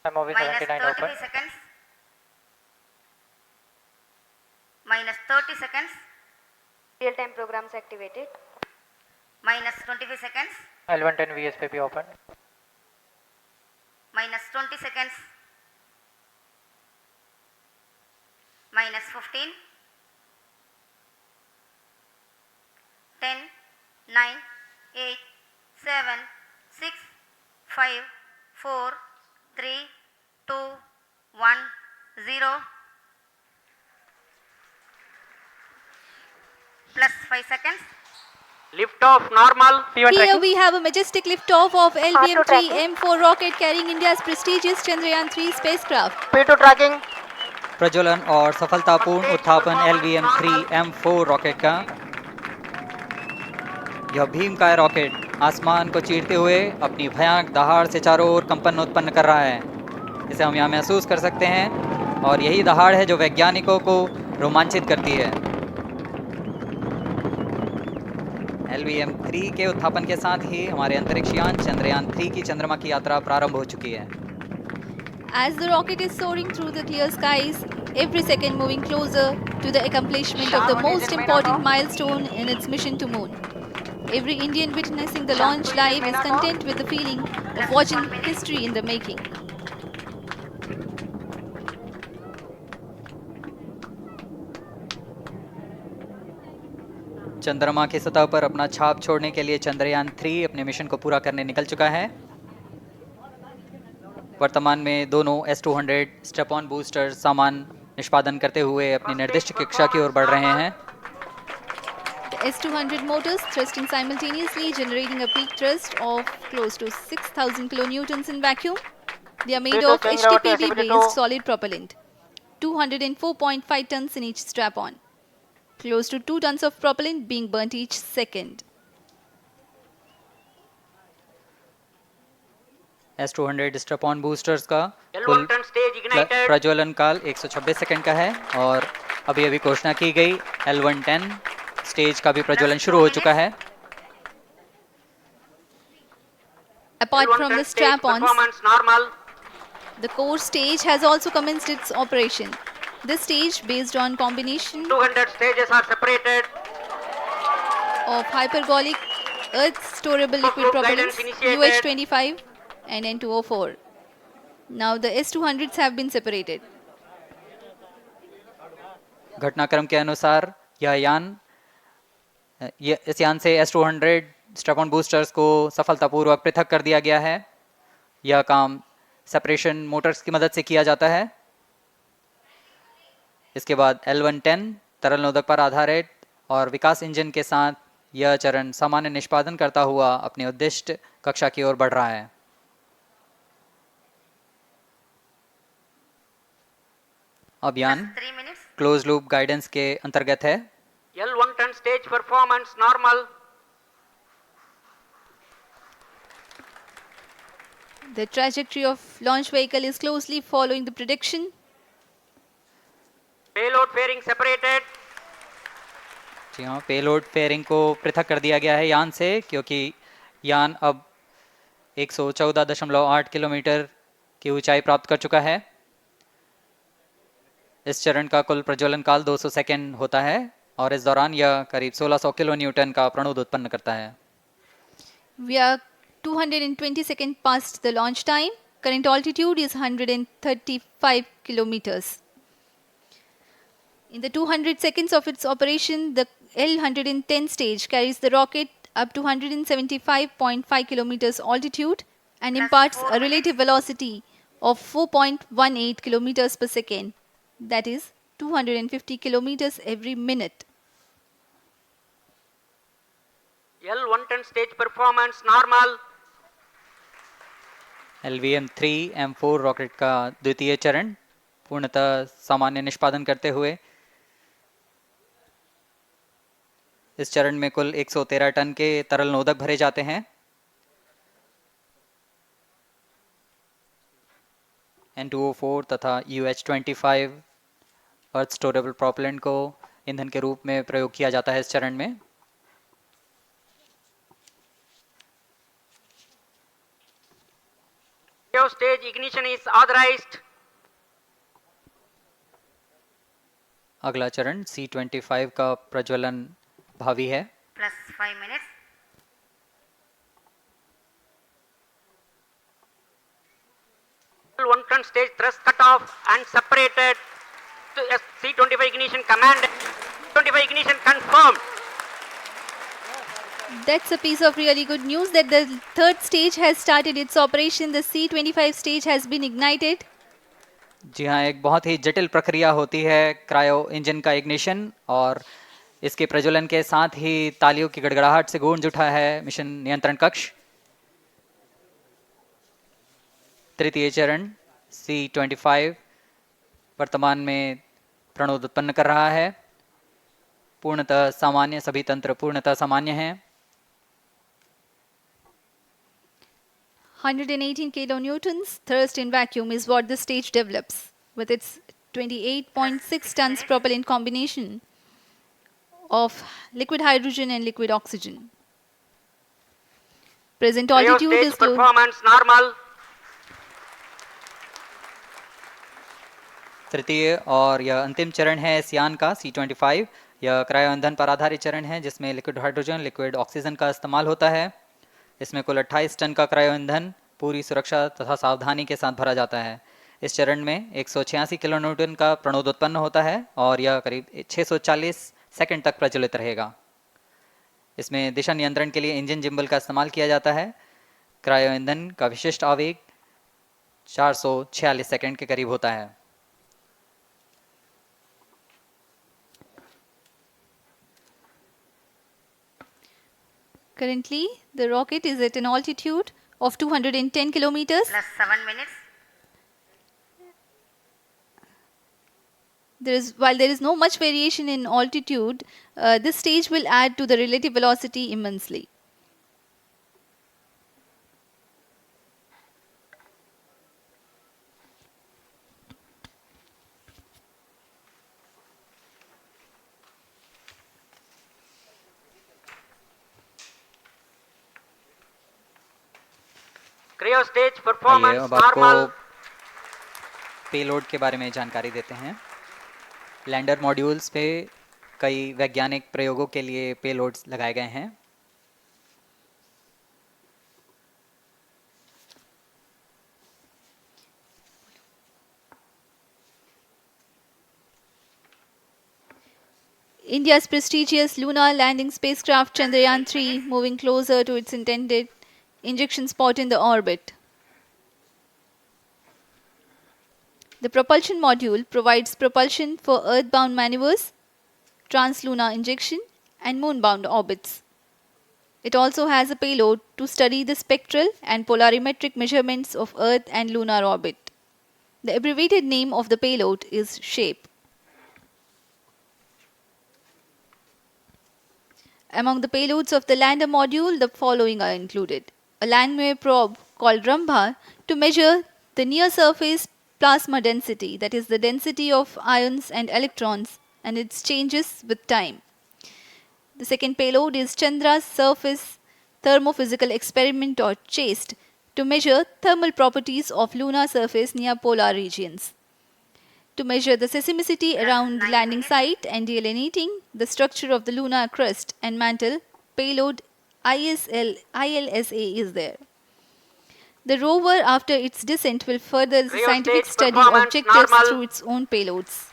MOV minus 79 30 open. seconds, minus 30 seconds, real-time programs activated, minus 25 seconds, L110 VSPP open. minus 20 seconds, minus 15, 10, 9, 8, 7, 6, 5, 4, 3, 2, 1, 0, plus 5 seconds. Lift off normal. P1 Here tracking. we have a majestic liftoff of R2 LVM-3 tracking. M4 rocket carrying India's prestigious Chandrayaan-3 spacecraft. P2 tracking. प्रज्वलन और सफलतापूर्ण उत्थापन LVM-3 M4 rocket का। यह भीमकाय rocket आसमान को चीरते हुए अपनी भयानक दहाड़ से चारों ओर कंपन उत्पन्न कर रहा है। इसे हम यहाँ महसूस कर सकते हैं और यही दहाड़ है जो वैज्ञानिकों को रोमांचित करती है। LVM-3 के उत्थापन के साथ ही हमारे अंतरिक्ष यान चंद्रयान-3 की चंद्रमा की यात्रा प्रारंभ हो चुकी है। As the rocket is soaring through the clear skies, every second moving closer to the accomplishment of the most important milestone in its mission to moon. Every Indian witnessing the launch live is content with the feeling of watching history in the making. चंद्रमा की सतह पर अपना छाप छोड़ने के लिए चंद्रयान-3 अपने मिशन को पूरा करने निकल चुका है। वर्तमान में दोनों S-200 स्टेप ऑन बूस्टर सामान निष्पादन करते हुए अपनी निर्दिष्ट कक्षा की ओर बढ़ रहे हैं। The S-200 motors thrusting simultaneously, generating a peak thrust of close to 6,000 kilonewtons in vacuum. They are made of HTPB-based solid propellant, 204.5 tons in each strap-on. Close to 2 tons of propellant being burnt each second. S-200 step on boosters का L1 कुल turn stage ignited. प्रज्वलन काल 126 second का है और अभी अभी घोषणा की गई L110 स्टेज का भी प्रज्वलन शुरू हो चुका है। Apart L1 from turn the stage strap-ons, performance normal. the core stage has also commenced its operation. This stage, based on combination 200 stages are separated. of hypergolic earth storable liquid Loop propellants guidance initiated. UH-25 and N2O4. Now the S-200s have been separated. घटनाक्रम के अनुसार इस यान से S-200 step on boosters को सफलतापूर्वक पृथक कर दिया गया है। यह काम सेपरेशन मोटर्स की मदद से किया जाता है। इसके बाद L110 तरल नोदक पर आधारित और विकास इंजन के साथ यह चरण सामान्य निष्पादन करता हुआ अपने उद्दिष्ट कक्षा की ओर बढ़ रहा है। अब यान 3 minutes. क्लोज लूप गाइडेंस के अंतर्गत है। L1 turn stage performance normal. The trajectory of launch vehicle is closely following the prediction. Payload fairing separated. जी हाँ, पेलोड फेयरिंग को पृथक कर दिया गया है यान से, क्योंकि यान अब 114.8 किलोमीटर की ऊंचाई प्राप्त कर चुका है। इस चरण का कुल प्रज्वलन काल 200 सेकेंड होता है और इस दौरान यह करीब 1600 किलो न्यूटन का प्रणोद उत्पन्न करता है। We are 220 seconds past the launch time. Current altitude is 135 kilometers. In the 200 seconds of its operation, the L110 stage carries the rocket up to 175.5 kilometers altitude and imparts a relative velocity of 4.18 kilometers per second. That is 250 kilometers every minute. L1 turn stage performance normal. LVM-3 M4 rocket का द्वितीय चरण पूर्णतः सामान्य निष्पादन करते हुए इस चरण में कुल 113 टन के तरल नोदक भरे जाते हैं। N2O4 तथा UH-25 अर्थ स्टोरेबल प्रोपेलेंट को ईंधन के रूप में प्रयोग किया जाता है इस चरण में। Cryo stage ignition is authorized. अगला चरण C25 का प्रज्वलन भावी है। plus 5 minutes. L1 ton stage thrust cut off and separated. To C25 ignition command. 25 ignition confirmed. That's a piece of really good news that the third stage has started its operation. The C25 stage has been ignited. जी हाँ, एक बहुत ही जटिल प्रक्रिया होती है cryo engine का ignition, और इसके प्रज्वलन के साथ ही तालियों की गड़गड़ाहट से गूंज उठा है मिशन नियंत्रण कक्ष। तृतीय चरण C25 वर्तमान में प्रणोद उत्पन्न कर रहा है। पूर्णतः सामान्य, सभी तंत्र पूर्णतः सामान्य हैं। 118 kilonewtons thrust in vacuum is what the stage develops with its 28.6 tons propellant combination of liquid hydrogen and liquid oxygen. Present Cryo altitude stage is close. performance normal. तृतीय और यह अंतिम चरण है सियान का C25। यह क्रायो ईंधन पर आधारित चरण है जिसमें लिक्विड हाइड्रोजन, लिक्विड ऑक्सीजन का इस्तेमाल होता है। इसमें कुल 28 टन का क्रायो ईंधन पूरी सुरक्षा तथा सावधानी के साथ भरा जाता है। इस चरण में 186 किलोन्यूटन का प्रणोद उत्पन्न होता है और यह करीब 640 सेकंड तक प्रज्वलित रहेगा। इसमें दिशा नियंत्रण के लिए इंजन जिम्बल का इस्तेमाल किया जाता है। क्रायो ईंधन का विशिष्ट आवेग 446 सेकंड के करीब होता है। Currently, the rocket is at an altitude of 210 kilometers. Plus 7 minutes. While there is no much variation in altitude, this stage will add to the relative velocity immensely. Cryo stage आइए performance अब आपको normal. Payload के बारे में जानकारी देते हैं। Lander modules पे कई वैज्ञानिक प्रयोगों के लिए पेलोड्स लगाए गए हैं। India's prestigious lunar landing spacecraft Chandrayaan-3 moving closer to its intended injection spot in the orbit. The propulsion module provides propulsion for earthbound maneuvers, translunar injection, and moonbound orbits. It also has a payload to study the spectral and polarimetric measurements of Earth and lunar orbit. The abbreviated name of the payload is SHAPE. Among the payloads of the lander module, the following are included. A landwehr probe called Rambha to measure the near-surface plasma density, that is the density of ions and electrons, and its changes with time. The second payload is Chandra's Surface Thermophysical Experiment, or CHASTE, to measure thermal properties of lunar surface near polar regions. To measure the seismicity around the landing site and delineating the structure of the lunar crust and mantle, payload ILSA is there. The rover, after its descent, will further the Cryo scientific stage study performance objectives normal. through its own payloads.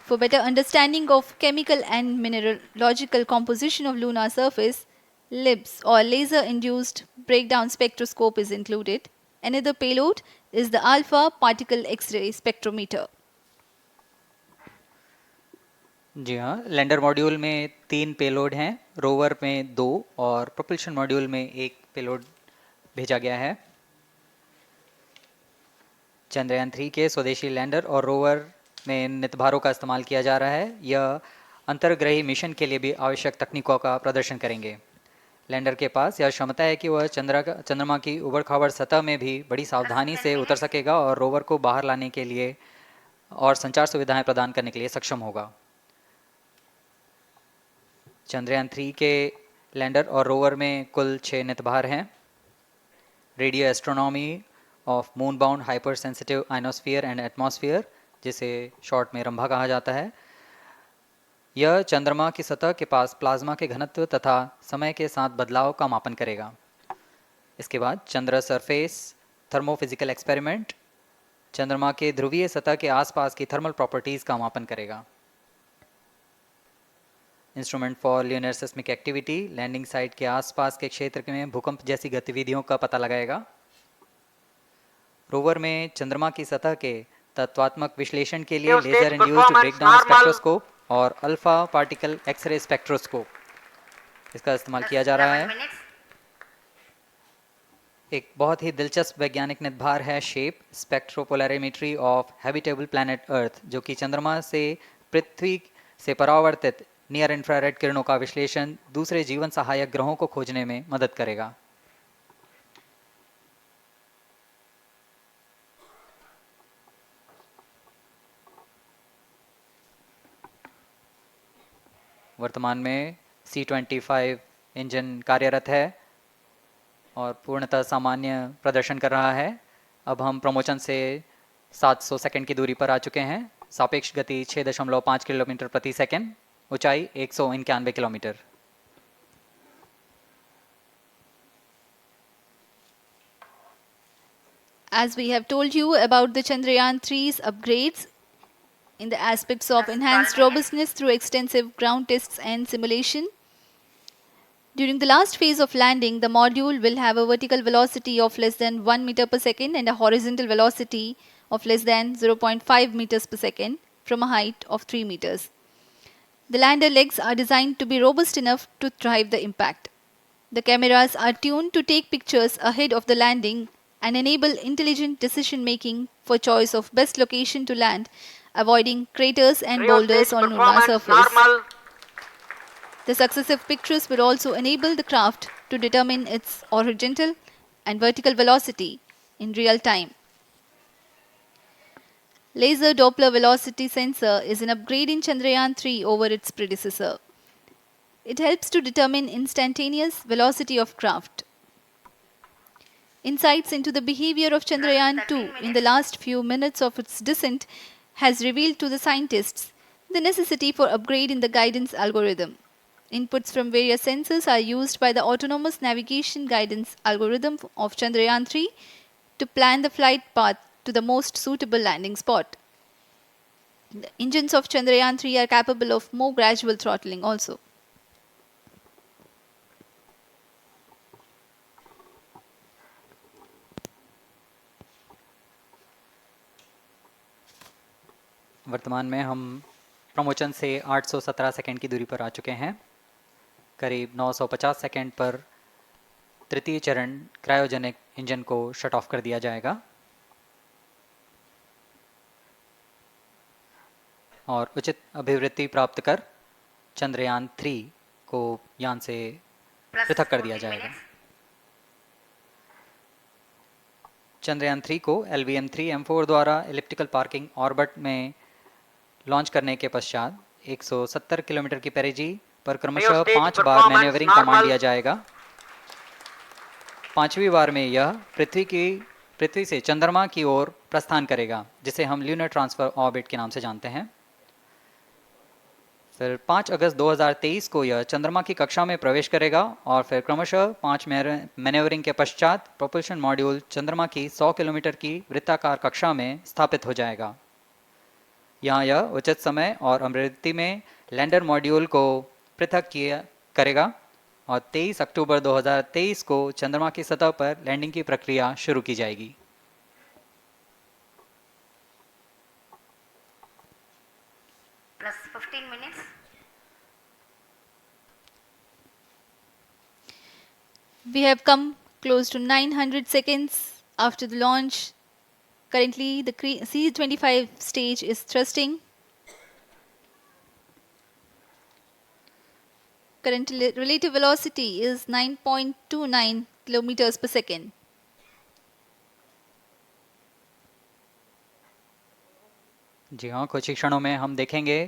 For better understanding of chemical and mineralogical composition of lunar surface, LIBS, or laser-induced breakdown spectroscope, is included. Another payload is the alpha particle X-ray spectrometer. जी हाँ, lander module में 3 payload हैं, rover में 2 और propulsion module में 1 payload भेजा गया है। चंद्रयान 3 के स्वदेशी लैंडर और रोवर में नितभारों का इस्तेमाल किया जा रहा है। यह अंतर्ग्रही मिशन के लिए भी आवश्यक तकनीकों का प्रदर्शन करेंगे। लैंडर के पास यह क्षमता है कि वह चंद्रमा की उबड़-खाबड़ सतह में भी बड़ी सावधानी से उतर सकेगा और रोवर को बाहर लाने के लिए और संचार सुविधाएं प्रदान करने के लिए सक्षम होगा। चंद्रयान 3 के लैंडर और रोवर में कुल 6 नितभार हैं। Radio astronomy of moon bound hyper sensitive ionosphere and atmosphere, जिसे शॉर्ट में रंभा कहा जाता है। यह चंद्रमा की सतह के पास प्लाज्मा के घनत्व तथा समय के साथ बदलाव का मापन करेगा। इसके बाद चंद्र सरफेस थर्मोफिजिकल एक्सपेरिमेंट चंद्रमा के ध्रुवीय सतह के आसपास की थर्मल प्रॉपर्टीज़ का मापन करेगा। Instrument for lunar seismic activity landing site के आसपास के क्षेत्र में भूकंप जैसी गतिविधियों का पता लगाएगा। रोवर में चंद्रमा की सतह के तत्वात्मक विश्लेषण के लिए लेजर इंड्यूस्ड ब्रेकडाउन स्पेक्ट्रोस्कोप और अल्फा पार्टिकल एक्सरे स्पेक्ट्रोस्कोप इसका इस्तेमाल किया जा रहा 7 है। minutes. एक बहुत ही दिलचस्प वैज्ञानिक निर्धार है shape स्पेक्ट्रोपोलैरिमेट्री of habitable planet earth, जो कि चंद्रमा से पृथ्वी से परावर्तित नियर इंफ्रारेड किरणों का विश्लेषण दूसरे जीवन सहायक ग्रहों को खोजने में मदद करेगा। वर्तमान में C-25 इंजन कार्यरत है और पूर्णतः सामान्य प्रदर्शन कर रहा है। अब हम प्रमोशन से 700 सेकंड की दूरी पर आ चुके हैं। सापेक्ष गति 6.5 किलोमीटर प्रति सेकंड, ऊंचाई 191 kilometre. As we have told you about the Chandrayaan 3's upgrades in the aspects of enhanced robustness through extensive ground tests and simulation. During the last phase of landing, the module will have a vertical velocity of less than 1 meter per second and a horizontal velocity of less than 0.5 meters per second from a height of 3 meters. The lander legs are designed to be robust enough to thrive the impact. The cameras are tuned to take pictures ahead of the landing and enable intelligent decision making for choice of best location to land, avoiding craters and boulders on lunar surface. The successive pictures will also enable the craft to determine its horizontal and vertical velocity in real time. Laser Doppler velocity sensor is an upgrade in Chandrayaan 3 over its predecessor. It helps to determine instantaneous velocity of craft. Insights into the behavior of Chandrayaan 2 in the last few minutes of its descent has revealed to the scientists the necessity for upgrade in the guidance algorithm. Inputs from various sensors are used by the autonomous navigation guidance algorithm of Chandrayaan 3 to plan the flight path to the most suitable landing spot. The engines of Chandrayaan 3 are capable of more gradual throttling also. वर्तमान में हम promotion से 817 second की दूरी पर आ चुके हैं। करीब 950 सेकंड पर तृतीय चरण क्रायोजेनिक इंजन को शट ऑफ कर दिया जाएगा और उचित अभिवृद्धि प्राप्त कर चंद्रयान 3 को यान से पृथक कर दिया जाएगा। चंद्रयान 3 को LVM-3M4 द्वारा एलिप्टिकल पार्किंग ऑर्बिट में लॉन्च करने के पश्चात 170 किलोमीटर की पेरिजी पर क्रमशः 5 बार मैन्यूवरिंग कमांड दिया जाएगा। 5वीं बार में यह पृथ्वी से चंद्रमा की ओर प्रस्थान करेगा, जिसे हम ल्यूनर ट्रांसफर ऑर्बिट के नाम से जानते हैं। फिर 5 अगस्त 2023 को यह चंद्रमा की कक्षा में प्रवेश करेगा और फिर क्रमशः 5 मैन्यूवरिंग के पश्चात प्रोपल्शन मॉड्यूल चंद्रमा की 100 किलोमीटर की वृत्ताकार कक्षा में स्थापित हो जाएगा। यहाँ यह उचित समय और अभिवृद्धि में लैंडर मॉड्यूल को पृथक करेगा और 23 अक्टूबर 2023 को चंद्रमा की सतह पर लैंडिंग की प्रक्रिया शुरू की जाएगी। Plus 15 minutes. We have come close to 900 seconds after the launch. Currently, the C-25 stage is thrusting. Current relative velocity is 9.29 kilometers per second. जी हाँ, कुछ ही क्षणों में हम देखेंगे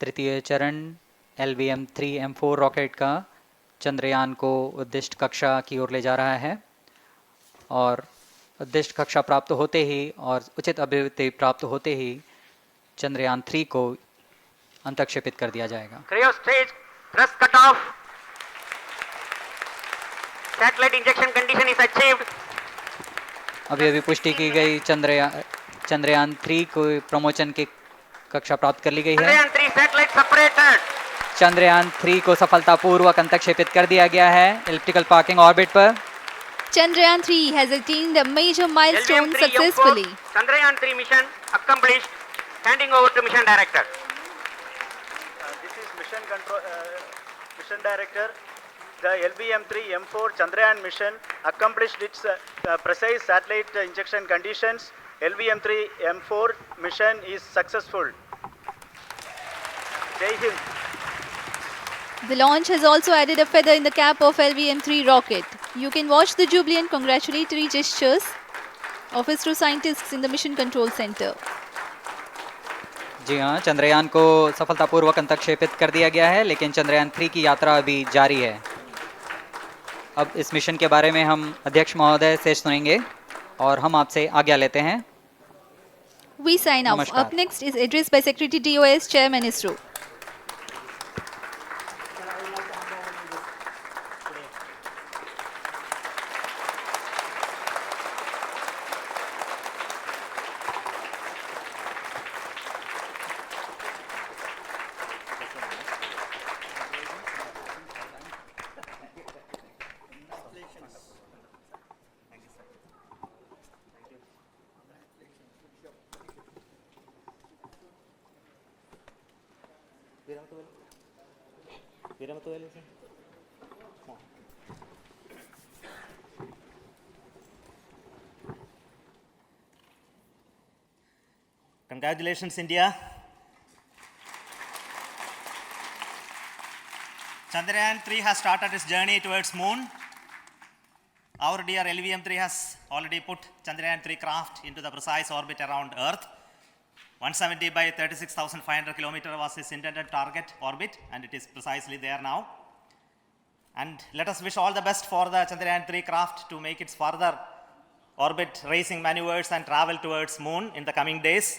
तृतीय चरण LVM-3M4 रॉकेट का चंद्रयान को उद्दिष्ट कक्षा की ओर ले जा रहा है और उद्दिष्ट कक्षा प्राप्त होते ही और उचित अभिवृद्धि प्राप्त होते ही चंद्रयान 3 को अंतक्षेपित कर दिया जाएगा। Cryo stage thrust cutoff. Satellite injection condition is achieved. अभी पुष्टि की गई, चंद्रयान 3 को प्रमोशन की कक्षा प्राप्त कर ली गई है। Chandrayaan 3 satellite separated. चंद्रयान 3 को सफलतापूर्वक अंतक्षेपित कर दिया गया है elliptical parking orbit पर। Chandrayaan 3 has attained a major milestone LVM-3 successfully. M4 Chandrayaan 3 mission accomplished. Handing over to mission director. This is mission director. The LVM-3 M4 Chandrayaan mission accomplished its precise satellite injection conditions. LVM-3 M4 mission is successful. Jai Hind. The launch has also added a feather in the cap of LVM-3 rocket. You can watch the jubilant congratulatory gestures of ISRO scientists in the Mission Control Center. जी हाँ, चंद्रयान को सफलतापूर्वक अंतक्षेपित कर दिया गया है, लेकिन चंद्रयान 3 की यात्रा अभी जारी है। अब इस मिशन के बारे में हम अध्यक्ष महोदय से सुनेंगे और हम आपसे आज्ञा लेते हैं। We sign off. नमस्कार। Up next is address by Secretary DOS, Chairman ISRO. Congratulations, India. Chandrayaan 3 has started its journey towards moon. Our dear LVM-3 has already put Chandrayaan 3 craft into the precise orbit around Earth. 170 by 36,500 kilometer was its intended target orbit, and it is precisely there now. And let us wish all the best for the Chandrayaan 3 craft to make its further orbit racing maneuvers and travel towards moon in the coming days.